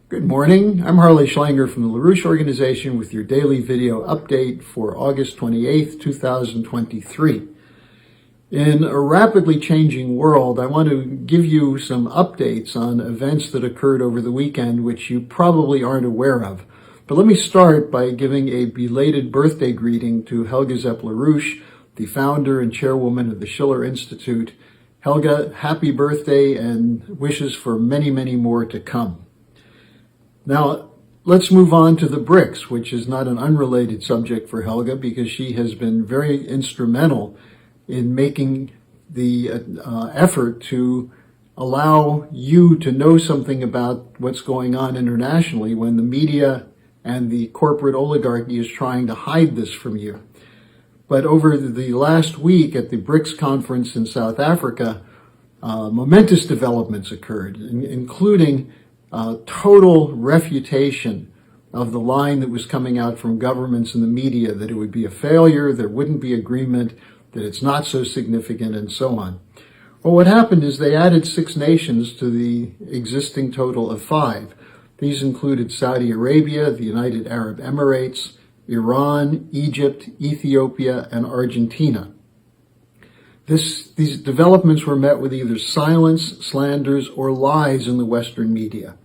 Good morning. I'm Harley Schlanger from the LaRouche Organization with your daily video update for August 28th, 2023. In a rapidly changing world, I want to give you some updates on events that occurred over the weekend which you probably aren't aware of. But let me start by giving a belated birthday greeting to Helga Zepp-LaRouche, the founder and chairwoman of the Schiller Institute. Helga, happy birthday and wishes for many, many more to come. Now, let's move on to the BRICS, which is not an unrelated subject for Helga because she has been very instrumental in making the effort to allow you to know something about what's going on internationally when the media and the corporate oligarchy is trying to hide this from you. But over the last week at the BRICS conference in South Africa, momentous developments occurred, including total refutation of the line that was coming out from governments and the media that it would be a failure, there wouldn't be agreement, that it's not so significant, and so on. Well, what happened is they added 6 nations to the existing total of 5. These included Saudi Arabia, the United Arab Emirates, Iran, Egypt, Ethiopia, and Argentina. These developments were met with either silence, slanders, or lies in the Western media.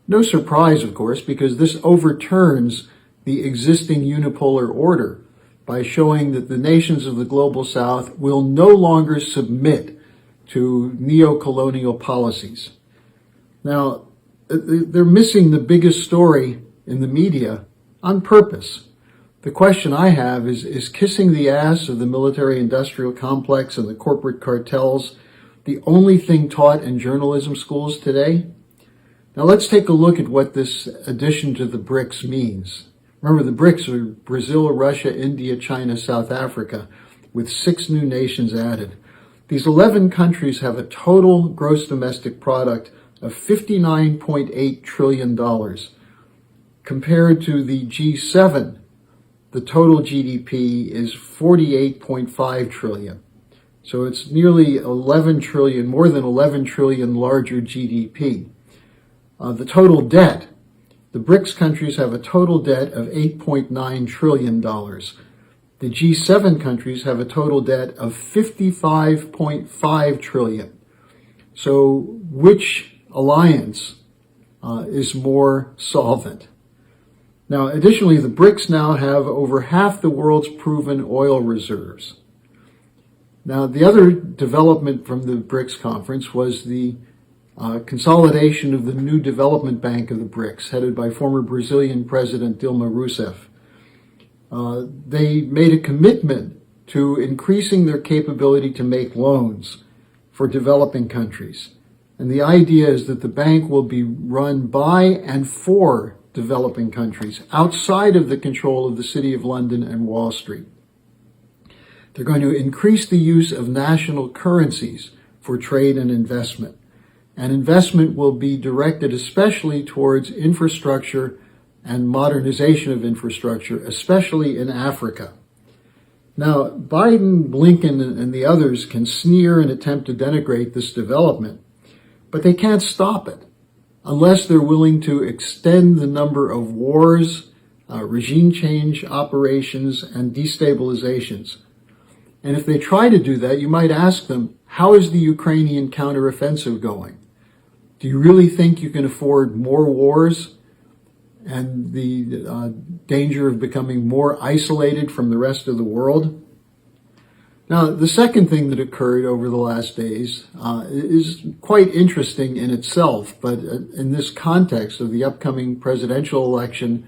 No surprise, of course, because this overturns the existing unipolar order by showing that the nations of the Global South will no longer submit to neocolonial policies. Now, they're missing the biggest story in the media on purpose. The question I have is kissing the ass of the military-industrial complex and the corporate cartels the only thing taught in journalism schools today? Now let's take a look at what this addition to the BRICS means. Remember, the BRICS are Brazil, Russia, India, China, South Africa, with 6 new nations added. These 11 countries have a total gross domestic product of $59.8 trillion. Compared to the G7, the total GDP is $48.5 trillion. So it's nearly 11 trillion, more than 11 trillion larger GDP. The total debt, the BRICS countries have a total debt of $8.9 trillion. The G7 countries have a total debt of $55.5 trillion. So which alliance is more solvent? Now, additionally, the BRICS now have over half the world's proven oil reserves. Now, the other development from the BRICS conference was the consolidation of the new development bank of the BRICS, headed by former Brazilian President Dilma Rousseff. They made a commitment to increasing their capability to make loans for developing countries. And the idea is that the bank will be run by and for developing countries outside of the control of the City of London and Wall Street. They're going to increase the use of national currencies for trade and investment. And investment will be directed especially towards infrastructure and modernization of infrastructure, especially in Africa. Now, Biden, Blinken, and the others can sneer and attempt to denigrate this development, but they can't stop it unless they're willing to extend the number of wars, regime change operations, and destabilizations. And if they try to do that, you might ask them, how is the Ukrainian counteroffensive going? Do you really think you can afford more wars and the danger of becoming more isolated from the rest of the world? Now, the second thing that occurred over the last days is quite interesting in itself, but in this context of the upcoming presidential election,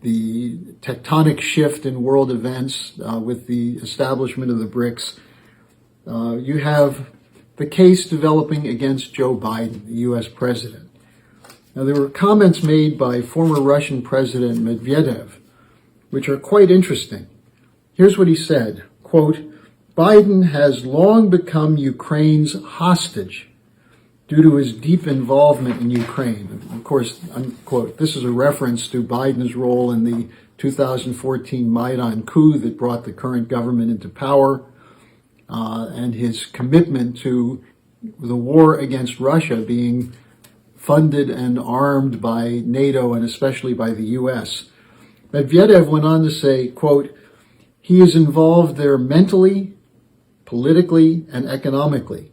the tectonic shift in world events with the establishment of the BRICS, you have the case developing against Joe Biden, the U.S. president. Now, there were comments made by former Russian President Medvedev, which are quite interesting. Here's what he said, quote, "Biden has long become Ukraine's hostage due to his deep involvement in Ukraine." Of course, unquote, this is a reference to Biden's role in the 2014 Maidan coup that brought the current government into power, and his commitment to the war against Russia being funded and armed by NATO and especially by the U.S. Medvedev went on to say, quote, "He is involved there mentally, politically, and economically,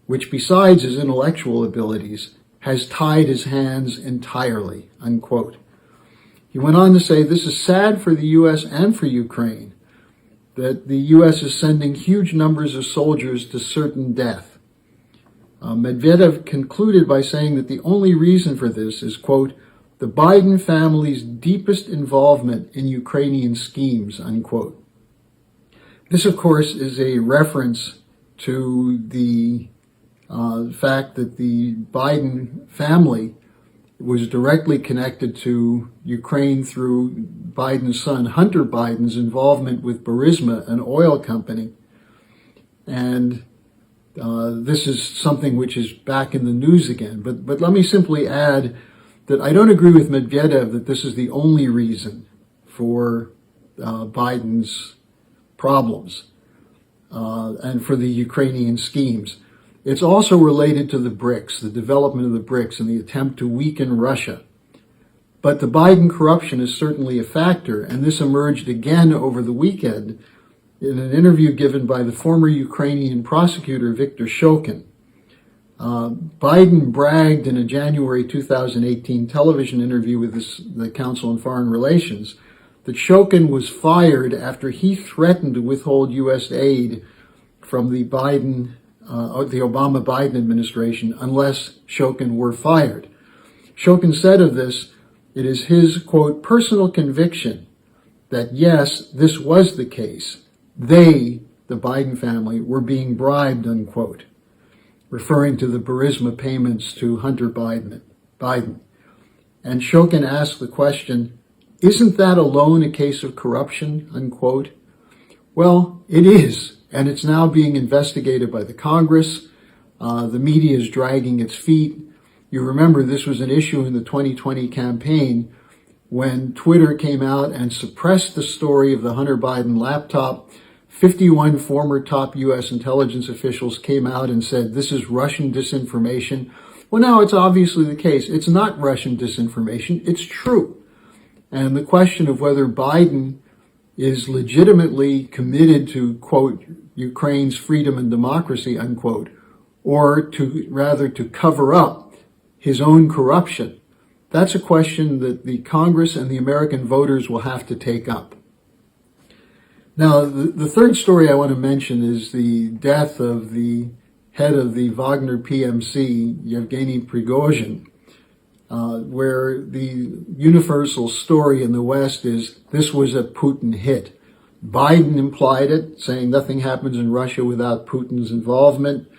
which besides his intellectual abilities, has tied his hands entirely," unquote. He went on to say, "This is sad for the U.S. and for Ukraine, that the U.S. is sending huge numbers of soldiers to certain death." Medvedev concluded by saying that the only reason for this is, quote, "the Biden family's deepest involvement in Ukrainian schemes," unquote. This, of course, is a reference to the fact that the Biden family was directly connected to Ukraine through Biden's son, Hunter Biden's involvement with Burisma, an oil company. And this is something which is back in the news again. But let me simply add that I don't agree with Medvedev that this is the only reason for Biden's problems and for the Ukrainian schemes. It's also related to the BRICS, the development of the BRICS and the attempt to weaken Russia. But the Biden corruption is certainly a factor, and this emerged again over the weekend in an interview given by the former Ukrainian prosecutor Viktor Shokin. Biden bragged in a January 2018 television interview with the Council on Foreign Relations that Shokin was fired after he threatened to withhold U.S. aid from the Obama-Biden administration unless Shokin were fired. Shokin said of this, it is his, quote, "personal conviction that yes, this was the case. They, the Biden family, were being bribed," unquote, referring to the Burisma payments to Hunter Biden. And Shokin asked the question, "Isn't that alone a case of corruption?" unquote. Well, it is. And it's now being investigated by the Congress. The media is dragging its feet. You remember this was an issue in the 2020 campaign when Twitter came out and suppressed the story of the Hunter Biden laptop. 51 former top U.S. intelligence officials came out and said, this is Russian disinformation. Well, now it's obviously the case. It's not Russian disinformation. It's true. And the question of whether Biden is legitimately committed to, quote, Ukraine's freedom and democracy, unquote, or to cover up his own corruption, that's a question that the Congress and the American voters will have to take up. Now, the third story I want to mention is the death of the head of the Wagner PMC, Yevgeny Prigozhin, where the universal story in the West is this was a Putin hit. Biden implied it, saying nothing happens in Russia without Putin's involvement.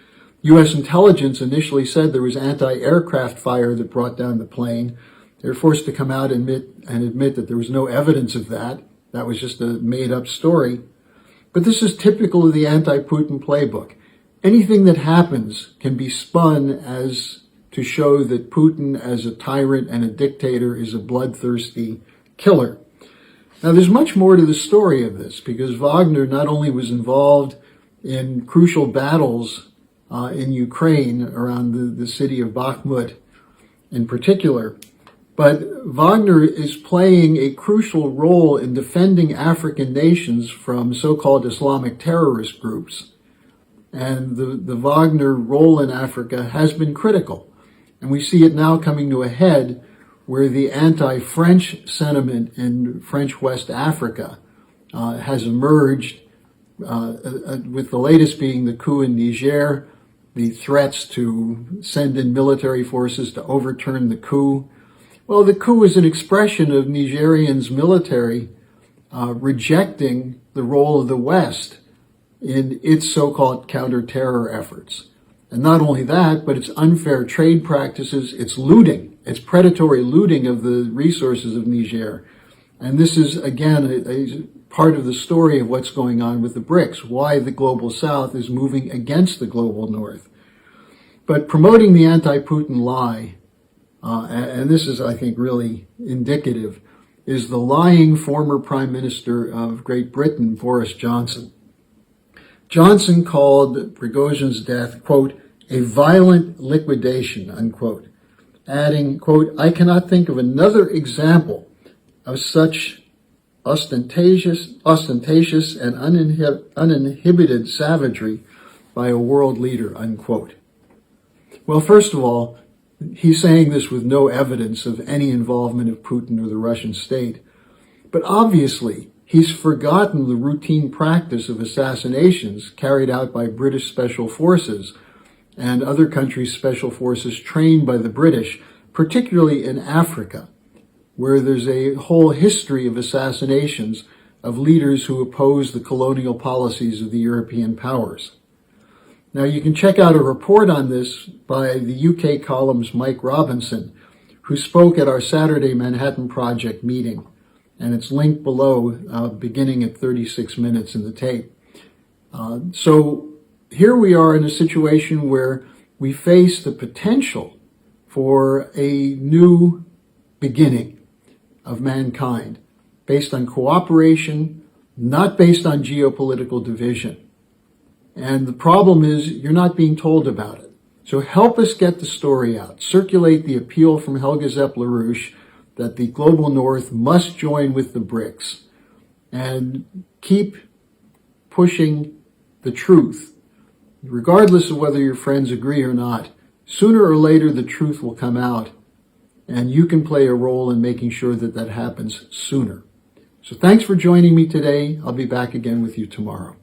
U.S. intelligence initially said there was anti-aircraft fire that brought down the plane. They were forced to come out and admit that there was no evidence of that. That was just a made-up story. But this is typical of the anti-Putin playbook. Anything that happens can be spun as to show that Putin, as a tyrant and a dictator, is a bloodthirsty killer. Now, there's much more to the story of this, because Wagner not only was involved in crucial battles in Ukraine around the city of Bakhmut in particular, but Wagner is playing a crucial role in defending African nations from so-called Islamic terrorist groups. And the Wagner role in Africa has been critical. And we see it now coming to a head where the anti-French sentiment in French West Africa has emerged, with the latest being the coup in Niger, the threats to send in military forces to overturn the coup. Well, the coup is an expression of Nigerians' military rejecting the role of the West in its so-called counter-terror efforts. And not only that, but it's unfair trade practices, it's looting, it's predatory looting of the resources of Niger. And this is, again, a part of the story of what's going on with the BRICS, why the global South is moving against the global North. But promoting the anti-Putin lie, and this is, I think, really indicative, is the lying former Prime Minister of Great Britain, Boris Johnson. Johnson called Prigozhin's death, quote, a violent liquidation, unquote. adding, quote, "I cannot think of another example of such ostentatious and uninhibited savagery by a world leader," unquote. Well, first of all, he's saying this with no evidence of any involvement of Putin or the Russian state. But obviously, he's forgotten the routine practice of assassinations carried out by British special forces and other countries' special forces trained by the British, particularly in Africa, where there's a whole history of assassinations of leaders who oppose the colonial policies of the European powers. Now, you can check out a report on this by the UK column's Mike Robinson, who spoke at our Saturday Manhattan Project meeting, and it's linked below, beginning at 36 minutes in the tape. So here we are in a situation where we face the potential for a new beginning of mankind based on cooperation, not based on geopolitical division. And the problem is you're not being told about it. So help us get the story out. Circulate the appeal from Helga Zepp-LaRouche that the global north must join with the BRICS, and keep pushing the truth. Regardless of whether your friends agree or not, sooner or later the truth will come out, and you can play a role in making sure that that happens sooner. So thanks for joining me today. I'll be back again with you tomorrow.